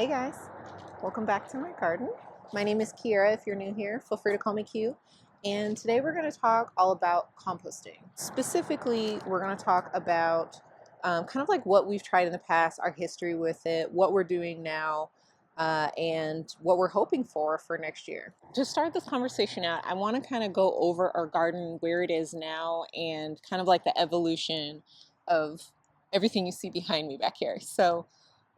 Hey guys, welcome back to my garden. My name is Kiera. If you're new here, feel free to call me Q. And today we're going to talk all about composting. Specifically, we're going to talk about kind of like what we've tried in the past, our history with it, what we're doing now, and what we're hoping for next year. To start this conversation out, I want to kind of go over our garden, where it is now, and kind of like the evolution of everything you see behind me back here. So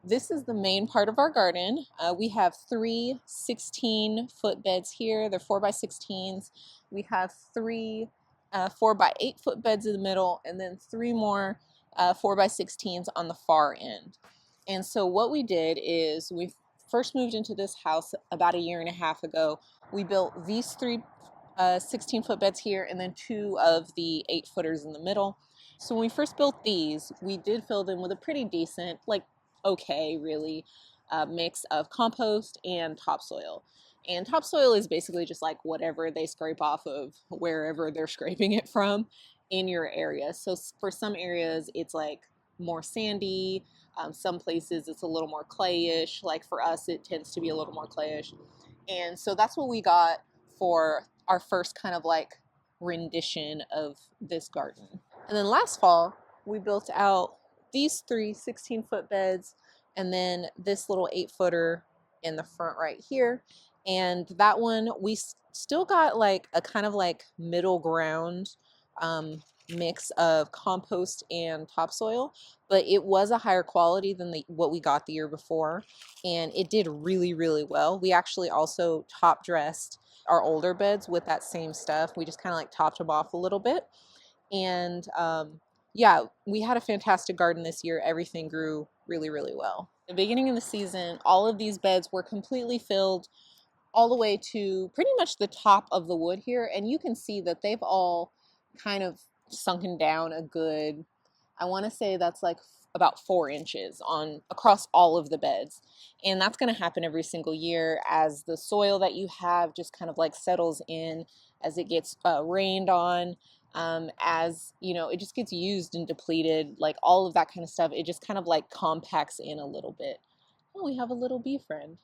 this is the main part of our garden. We have three 16-foot beds here. They're 4x16s. We have three 4x8-foot beds in the middle, and then three more 4x16s on the far end. And so what we did is we first moved into this house about a year and a half ago. We built these three 16-foot beds here, and then two of the 8-footers in the middle. So when we first built these, we did fill them with a pretty decent, like okay, really, mix of compost and topsoil. And topsoil is basically just like whatever they scrape off of wherever they're scraping it from in your area. So for some areas, it's like more sandy. Some places it's a little more clayish. Like for us, it tends to be a little more clayish. And so that's what we got for our first kind of like rendition of this garden. And then last fall, we built out these three 16-foot beds and then this little 8-footer in the front right here. And that one, we still got like a kind of like middle ground mix of compost and topsoil, but it was a higher quality than what we got the year before. And it did really, really well. We actually also top dressed our older beds with that same stuff. We just kind of like topped them off a little bit. And yeah, we had a fantastic garden this year. Everything grew really, really well. At the beginning of the season, all of these beds were completely filled all the way to pretty much the top of the wood here. And you can see that they've all kind of sunken down a good, I want to say that's like about 4 inches on across all of the beds. And that's going to happen every single year as the soil that you have just kind of like settles in, as it gets rained on, as you know, it just gets used and depleted, like all of that kind of stuff. It just kind of like compacts in a little bit. Oh, we have a little bee friend.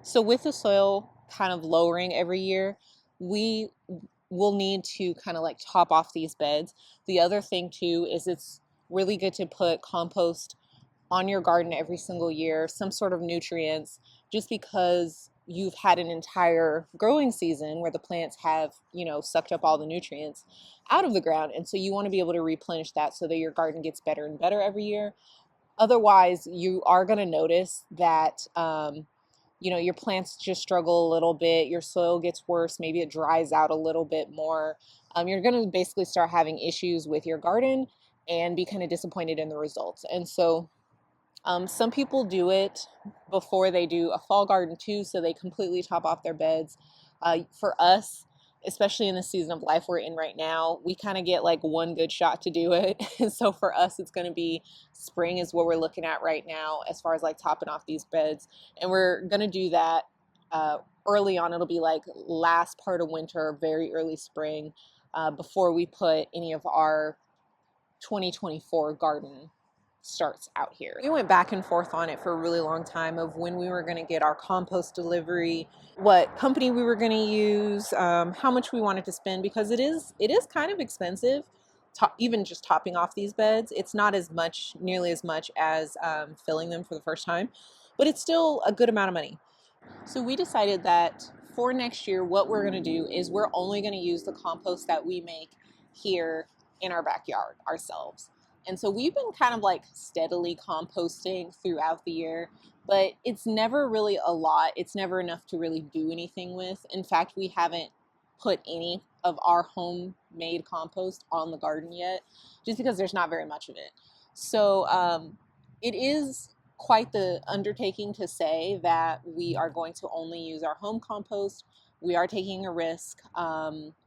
So with the soil kind of lowering every year, we will need to kind of like top off these beds. The other thing too is it's really good to put compost on your garden every single year, some sort of nutrients, just because you've had an entire growing season where the plants have, you know, sucked up all the nutrients out of the ground. And so you want to be able to replenish that so that your garden gets better and better every year. Otherwise, you are going to notice that you know, your plants just struggle a little bit, your soil gets worse, maybe it dries out a little bit more. You're going to basically start having issues with your garden and be kind of disappointed in the results. And so some people do it before they do a fall garden too, so they completely top off their beds. For us, especially in the season of life we're in right now, we kind of get like one good shot to do it. And so for us, it's going to be spring is what we're looking at right now as far as like topping off these beds. And we're going to do that early on. It'll be like last part of winter, very early spring, before we put any of our 2024 garden starts out here. We went back and forth on it for a really long time of when we were going to get our compost delivery, what company we were going to use, how much we wanted to spend, because it is kind of expensive. Even just topping off these beds, it's not as much, nearly as much as filling them for the first time, but it's still a good amount of money. So we decided that for next year, what we're going to do is we're only going to use the compost that we make here in our backyard ourselves. And so we've been kind of like steadily composting throughout the year, but it's never really a lot. It's never enough to really do anything with. In fact, we haven't put any of our homemade compost on the garden yet, just because there's not very much of it. So it is quite the undertaking to say that we are going to only use our home compost. We are taking a risk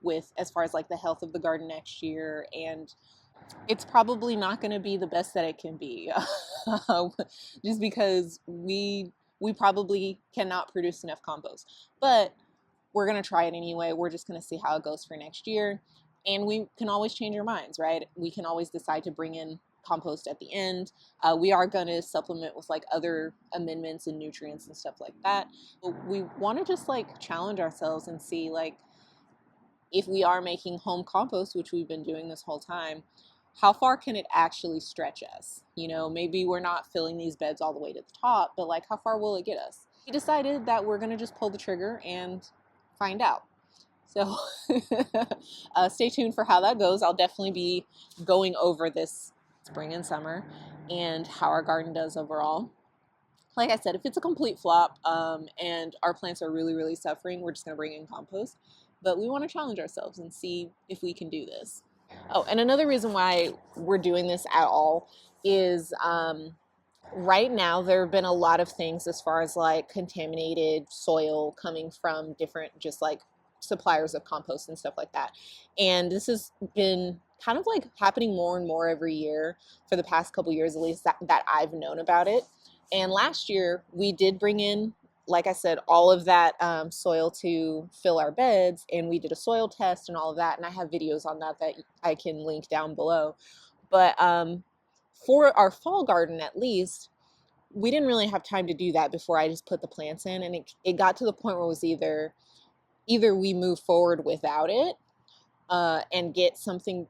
with as far as like the health of the garden next year, and it's probably not going to be the best that it can be, just because we probably cannot produce enough compost. But we're going to try it anyway. We're just going to see how it goes for next year. And we can always change our minds, right? We can always decide to bring in compost at the end. We are going to supplement with like other amendments and nutrients and stuff like that. But we want to just like challenge ourselves and see like if we are making home compost, which we've been doing this whole time, how far can it actually stretch us? You know, maybe we're not filling these beds all the way to the top, but like how far will it get us? We decided that we're going to just pull the trigger and find out. So stay tuned for how that goes. I'll definitely be going over this spring and summer and how our garden does overall. Like I said, if it's a complete flop and our plants are really, really suffering, we're just going to bring in compost. But we want to challenge ourselves and see if we can do this. Oh, and another reason why we're doing this at all is right now there have been a lot of things as far as like contaminated soil coming from different just like suppliers of compost and stuff like that. And this has been kind of like happening more and more every year for the past couple years, at least that I've known about it. And last year we did bring in, like I said, all of that soil to fill our beds, and we did a soil test and all of that. And I have videos on that that I can link down below. But for our fall garden, at least, we didn't really have time to do that before I just put the plants in. And it got to the point where it was either we move forward without it and get something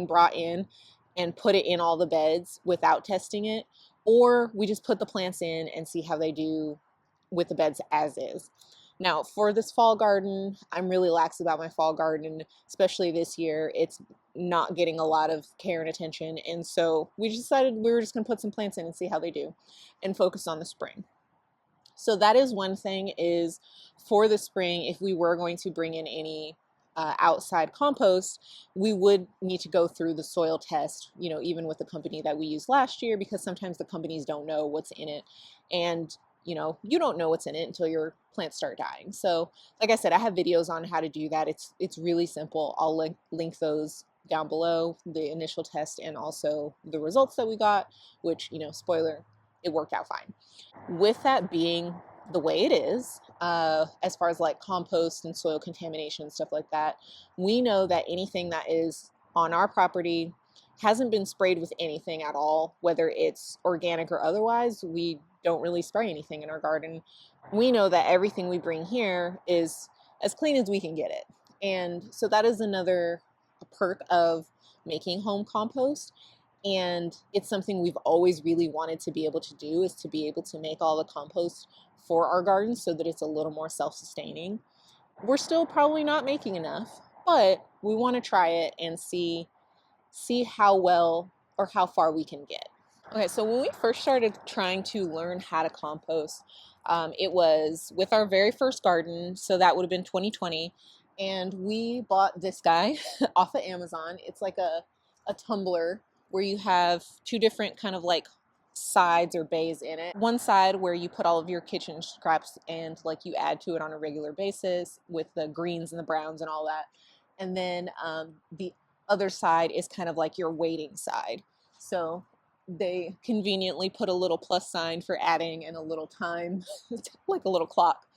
brought in and put it in all the beds without testing it, or we just put the plants in and see how they do with the beds as is. Now, for this fall garden, I'm really lax about my fall garden, especially this year. It's not getting a lot of care and attention, and so we decided we were just going to put some plants in and see how they do and focus on the spring. So that is one thing, is for the spring, if we were going to bring in any outside compost, we would need to go through the soil test, you know, even with the company that we used last year, because sometimes the companies don't know what's in it. And, you know, you don't know what's in it until your plants start dying. So like I said, I have videos on how to do that. It's really simple. I'll link those down below, the initial test and also the results that we got, which, you know, spoiler, it worked out fine. With that being the way it is, as far as like compost and soil contamination, stuff like that, we know that anything that is on our property hasn't been sprayed with anything at all, whether it's organic or otherwise. We don't really spray anything in our garden. We know that everything we bring here is as clean as we can get it. And so that is another perk of making home compost. And it's something we've always really wanted to be able to do, is to be able to make all the compost for our gardens so that it's a little more self-sustaining. We're still probably not making enough, but we want to try it and see how well or how far we can get. Okay, so when we first started trying to learn how to compost, it was with our very first garden, so that would have been 2020, and we bought this guy off of Amazon. It's like a tumbler where you have two different kind of like sides or bays in it. One side where you put all of your kitchen scraps and like you add to it on a regular basis with the greens and the browns and all that. And then the other side is kind of like your waiting side. So they conveniently put a little plus sign for adding and a little time, like a little clock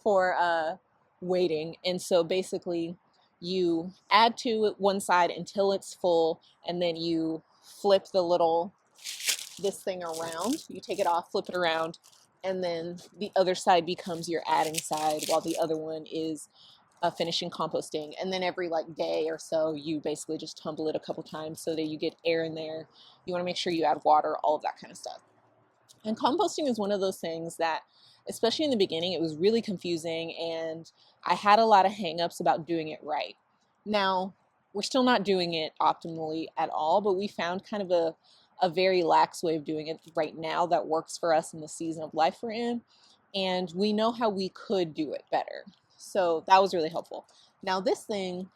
for waiting. And so basically you add to one side until it's full, and then you flip this thing around. You take it off, flip it around, and then the other side becomes your adding side while the other one is finishing composting. And then every like day or so, you basically just tumble it a couple times so that you get air in there. You want to make sure you add water, all of that kind of stuff. And composting is one of those things that, especially in the beginning, it was really confusing, and I had a lot of hangups about doing it right. Now, we're still not doing it optimally at all, but we found kind of a very lax way of doing it right now that works for us in the season of life we're in, and we know how we could do it better. So that was really helpful. Now this thing,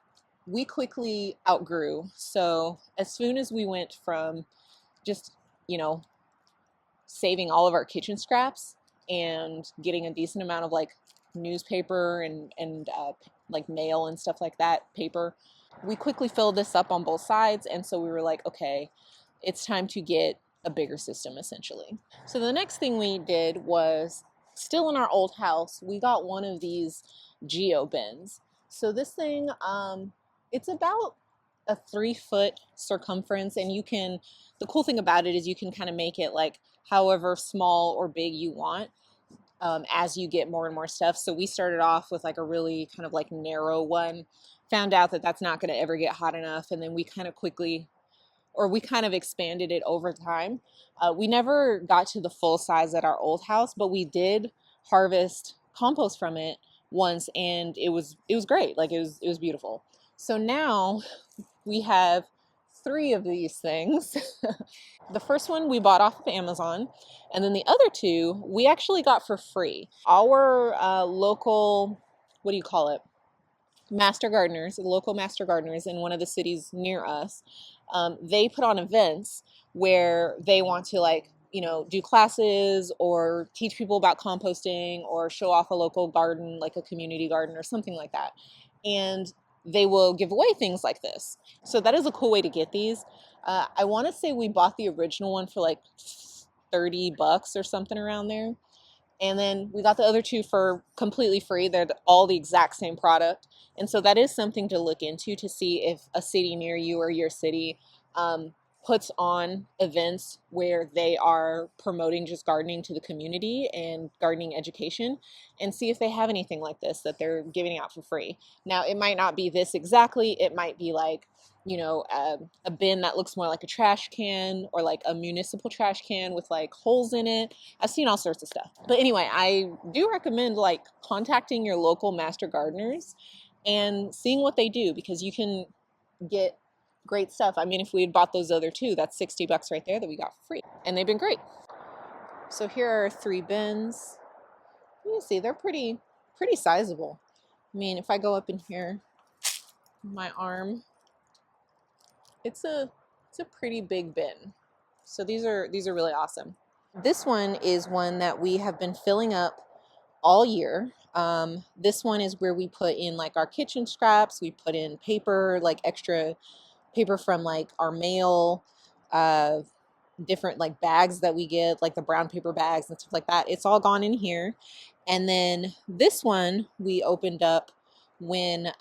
we quickly outgrew. So as soon as we went from just, you know, saving all of our kitchen scraps and getting a decent amount of like newspaper and like mail and stuff like that, paper, we quickly filled this up on both sides. And so we were like, okay, it's time to get a bigger system essentially. So the next thing we did was, still in our old house, we got one of these geo bins. So this thing, It's about a 3 foot circumference, and the cool thing about it is you can kind of make it like however small or big you want, as you get more and more stuff. So we started off with like a really kind of like narrow one, found out that that's not going to ever get hot enough, and then we kind of expanded it over time. We never got to the full size at our old house, but we did harvest compost from it once, and it was great. Like it was beautiful. So now we have three of these things. The first one we bought off of Amazon, and then the other two we actually got for free. Our local, what do you call it? Master gardeners, local master gardeners in one of the cities near us, they put on events where they want to, like, do classes or teach people about composting or show off a local garden, like a community garden or something like that. And they will give away things like this. So that is a cool way to get these. I want to say we bought the original one for like $30 or something around there. And then we got the other two for completely free. They're all the exact same product. And so that is something to look into to see if a city near you or your city puts on events where they are promoting just gardening to the community and gardening education, and see if they have anything like this that they're giving out for free. Now, it might not be this exactly. It might be like, a bin that looks more like a trash can, or like a municipal trash can with like holes in it. I've seen all sorts of stuff. But anyway, I do recommend like contacting your local master gardeners and seeing what they do, because you can get great stuff. I mean, if we had bought those other two, that's $60 right there that we got for free. And they've been great. So here are three bins. You can see they're pretty sizable. I mean, if I go up in here, my arm, it's a pretty big bin. So these are really awesome. This one is one that we have been filling up all year. This one is where we put in like our kitchen scraps. We put in paper, like extra paper from like our mail, uh, different like bags that we get, like the brown paper bags and stuff like that. It's all gone in here. And then this one we opened up when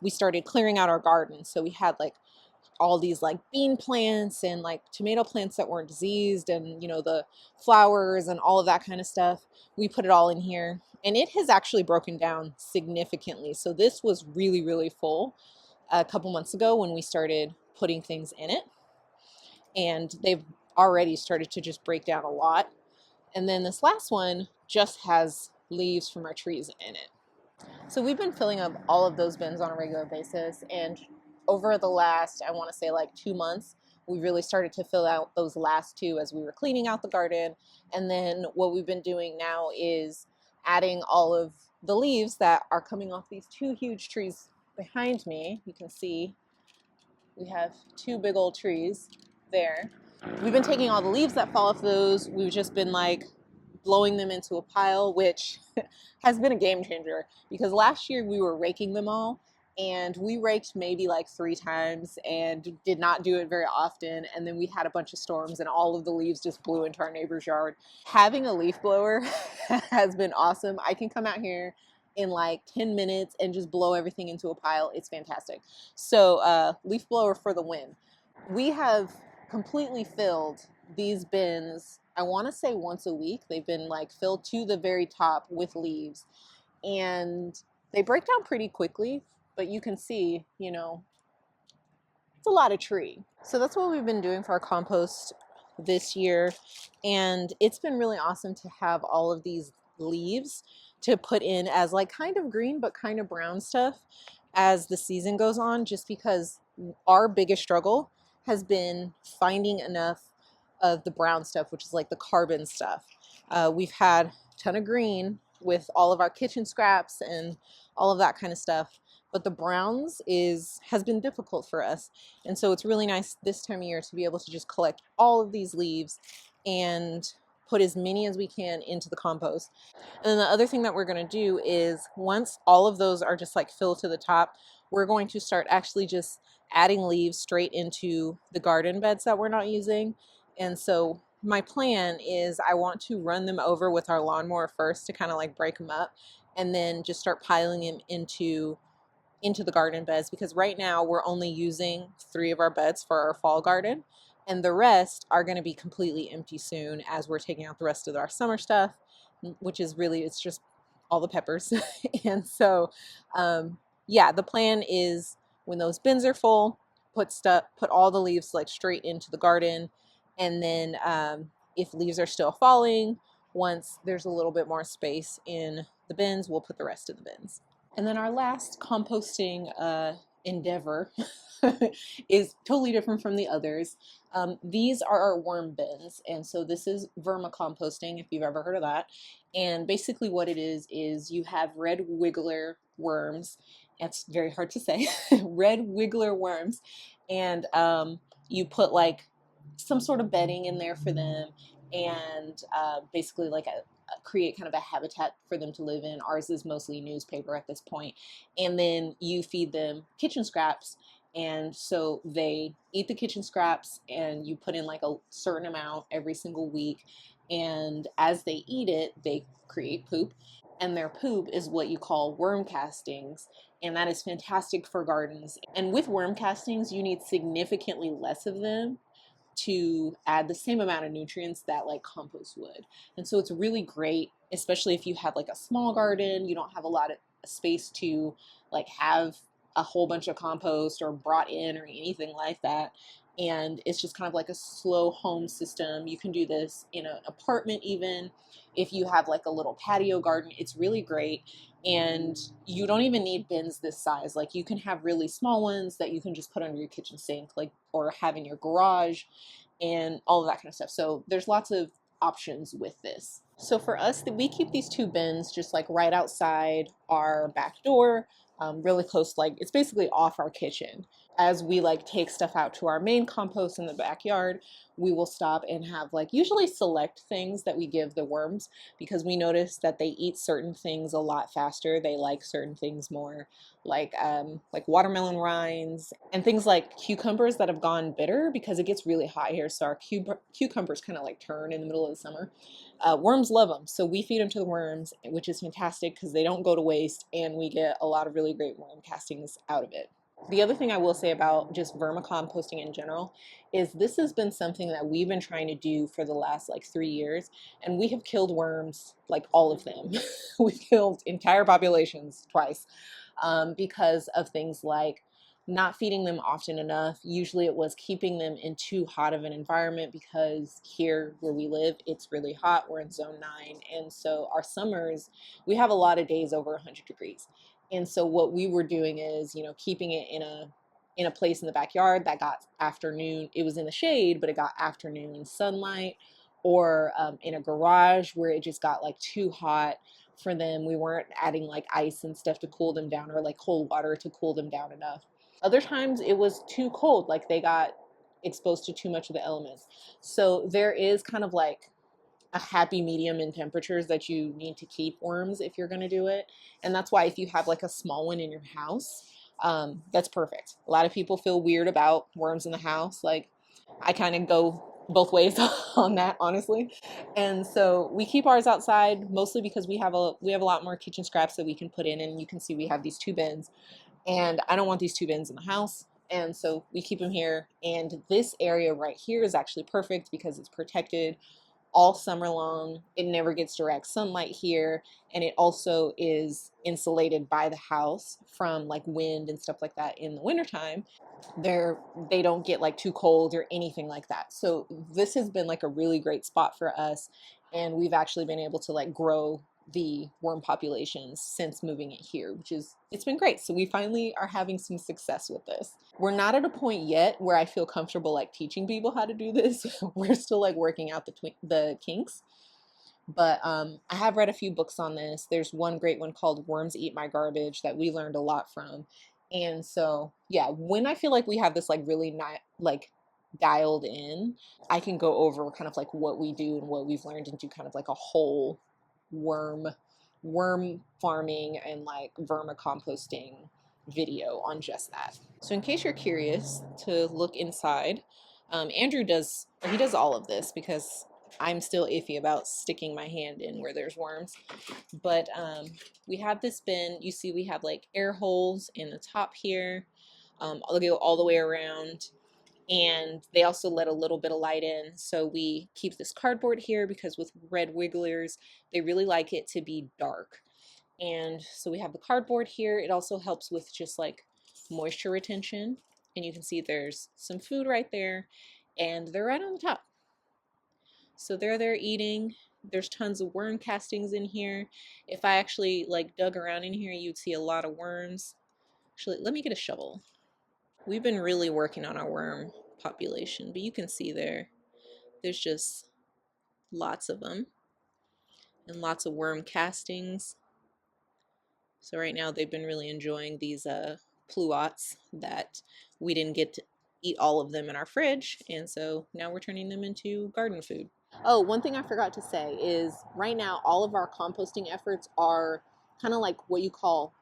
we started clearing out our garden. So we had like all these like bean plants and like tomato plants that weren't diseased, and the flowers and all of that kind of stuff. We put it all in here, and it has actually broken down significantly. So this was really, really full a couple months ago when we started putting things in it, and they've already started to just break down a lot. And then this last one just has leaves from our trees in it. So we've been filling up all of those bins on a regular basis, and over the last, I want to say like 2 months, we really started to fill out those last two as we were cleaning out the garden. And then what we've been doing now is adding all of the leaves that are coming off these two huge trees behind me. You can see we have two big old trees there. We've been taking all the leaves that fall off those. We've just been like blowing them into a pile, which has been a game changer, because last year we were raking them all, and we raked maybe like 3 times and did not do it very often. And then we had a bunch of storms and all of the leaves just blew into our neighbor's yard. Having a leaf blower has been awesome. I can come out here in like 10 minutes and just blow everything into a pile. It's fantastic. So leaf blower for the win. We have completely filled these bins, I want to say once a week. They've been like filled to the very top with leaves, and they break down pretty quickly, but you can see, it's a lot of tree. So that's what we've been doing for our compost this year, and it's been really awesome to have all of these leaves to put in as like kind of green but kind of brown stuff as the season goes on, just because our biggest struggle has been finding enough of the brown stuff, which is like the carbon stuff. We've had a ton of green with all of our kitchen scraps and all of that kind of stuff, but the browns has been difficult for us. And so it's really nice this time of year to be able to just collect all of these leaves and put as many as we can into the compost. And then the other thing that we're going to do is, once all of those are just like filled to the top, we're going to start actually just adding leaves straight into the garden beds that we're not using. And so my plan is I want to run them over with our lawnmower first to kind of like break them up, and then just start piling them into into the garden beds, because right now we're only using 3 of our beds for our fall garden, and the rest are going to be completely empty soon as we're taking out the rest of our summer stuff, which is really, it's just all the peppers. And so yeah, the plan is when those bins are full, put all the leaves like straight into the garden, and then if leaves are still falling, once there's a little bit more space in the bins, we'll put the rest in the bins. And then our last composting endeavor is totally different from the others. These are our worm bins, and so this is vermicomposting, if you've ever heard of that. And basically what it is you have red wiggler worms. It's very hard to say. Red wiggler worms, and you put like some sort of bedding in there for them, and basically like create kind of a habitat for them to live in. Ours is mostly newspaper at this point. And then you feed them kitchen scraps, and so they eat the kitchen scraps, and you put in like a certain amount every single week, and as they eat it, they create poop, and their poop is what you call worm castings, and that is fantastic for gardens. And with worm castings, you need significantly less of them to add the same amount of nutrients that like compost would. And so it's really great, especially if you have like a small garden, you don't have a lot of space to like have a whole bunch of compost or brought in or anything like that. And it's just kind of like a slow home system. You can do this in an apartment, even if you have like a little patio garden. It's really great. And you don't even need bins this size. Like you can have really small ones that you can just put under your kitchen sink, like, or have in your garage, and all of that kind of stuff. So there's lots of options with this. So for us, we keep these 2 bins just like right outside our back door, really close, like it's basically off our kitchen. As we like take stuff out to our main compost in the backyard, we will stop and have like usually select things that we give the worms, because we notice that they eat certain things a lot faster. They like certain things more, like watermelon rinds and things like cucumbers that have gone bitter, because it gets really hot here. So our cucumbers kind of like turn in the middle of the summer. Worms love them, so we feed them to the worms, which is fantastic because they don't go to waste, and we get a lot of really great worm castings out of it. The other thing I will say about just vermicomposting in general is this has been something that we've been trying to do for the last like 3 years, and we have killed worms, like all of them. We've killed entire populations twice, because of things like not feeding them often enough. Usually it was keeping them in too hot of an environment, because here where we live, it's really hot. We're in zone 9. And so our summers, we have a lot of days over 100 degrees. And so what we were doing is, keeping it in a place in the backyard that got afternoon. It was in the shade, but it got afternoon sunlight, or in a garage where it just got like too hot for them. We weren't adding like ice and stuff to cool them down, or like cold water to cool them down enough. Other times it was too cold, like they got exposed to too much of the elements. So there is kind of like a happy medium in temperatures that you need to keep worms if you're going to do it. And that's why if you have like a small one in your house, that's perfect. A lot of people feel weird about worms in the house. Like I kind of go both ways on that, honestly. And so we keep ours outside, mostly because we have a lot more kitchen scraps that we can put in, and you can see we have these 2 bins, and I don't want these 2 bins in the house. And so we keep them here. And this area right here is actually perfect because it's protected all summer long. It never gets direct sunlight here, and it also is insulated by the house from like wind and stuff like that in the wintertime. They don't get like too cold or anything like that. So this has been like a really great spot for us, and we've actually been able to like grow the worm populations since moving it here, it's been great. So we finally are having some success with this. We're not at a point yet where I feel comfortable like teaching people how to do this. We're still like working out the kinks. But I have read a few books on this. There's one great one called Worms Eat My Garbage that we learned a lot from. And so, yeah, when I feel like we have this like really not like dialed in, I can go over kind of like what we do and what we've learned, and do kind of like a whole worm farming and like vermicomposting video on just that. So in case you're curious to look inside, Andrew does all of this because I'm still iffy about sticking my hand in where there's worms. But we have this bin. You see we have like air holes in the top here. I'll go all the way around. And they also let a little bit of light in. So we keep this cardboard here because with red wigglers, they really like it to be dark. And so we have the cardboard here. It also helps with just like moisture retention. And you can see there's some food right there, and they're right on the top. So they're there eating. There's tons of worm castings in here. If I actually like dug around in here, you'd see a lot of worms. Actually, let me get a shovel. We've been really working on our worm population, but you can see there's just lots of them and lots of worm castings. So right now they've been really enjoying these pluots that we didn't get to eat all of them in our fridge, and so now we're turning them into garden food. Oh, one thing I forgot to say is right now all of our composting efforts are kind of like what you call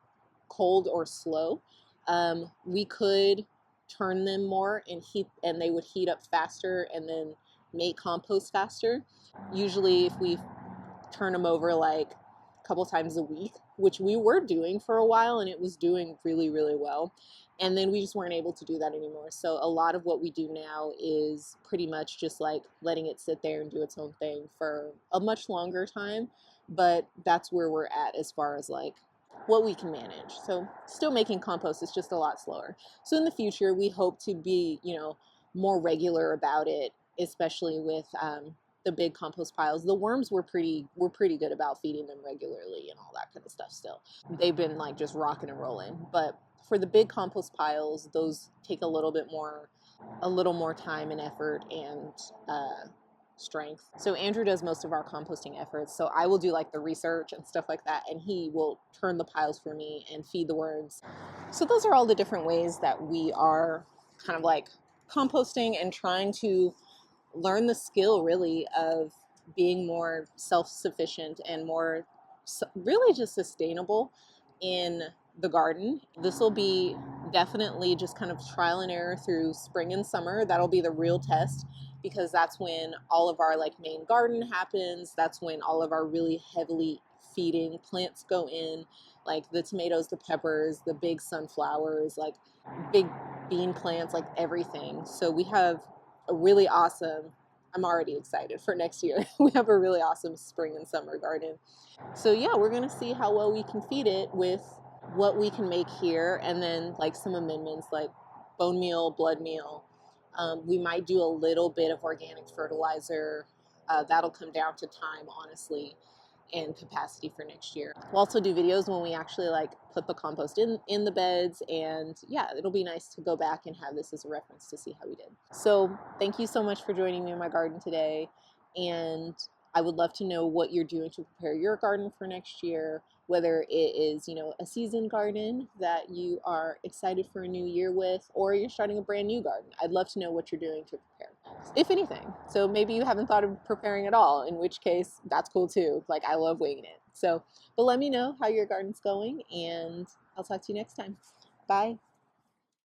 cold or slow. We could turn them more and they would heat up faster and then make compost faster. Usually, if we turn them over like a couple times a week, which we were doing for a while, and it was doing really, really well. And then we just weren't able to do that anymore. So a lot of what we do now is pretty much just like letting it sit there and do its own thing for a much longer time. But that's where we're at as far as like what we can manage. So still making compost is just a lot slower. So in the future, we hope to be, more regular about it, especially with the big compost piles. The worms were pretty good about feeding them regularly and all that kind of stuff still. They've been like just rocking and rolling. But for the big compost piles, those take a little more time and effort and strength. So Andrew does most of our composting efforts. So I will do like the research and stuff like that, and he will turn the piles for me and feed the worms. So those are all the different ways that we are kind of like composting and trying to learn the skill really of being more self-sufficient and more really just sustainable in the garden. This will be definitely just kind of trial and error through spring and summer. That'll be the real test, because that's when all of our like main garden happens. That's when all of our really heavily feeding plants go in, like the tomatoes, the peppers, the big sunflowers, like big bean plants, like everything. So we have a really awesome, I'm already excited for next year. We have a really awesome spring and summer garden. So yeah, we're gonna see how well we can feed it with what we can make here, and then like some amendments like bone meal, blood meal. We might do a little bit of organic fertilizer. That'll come down to time, honestly, and capacity for next year. We'll also do videos when we actually like put the compost in the beds, and yeah, it'll be nice to go back and have this as a reference to see how we did. So thank you so much for joining me in my garden today, and I would love to know what you're doing to prepare your garden for next year, whether it is, a season garden that you are excited for a new year with, or you're starting a brand new garden. I'd love to know what you're doing to prepare, if anything. So maybe you haven't thought of preparing at all, in which case that's cool too. Like, I love winging it. So, but let me know how your garden's going, and I'll talk to you next time. Bye.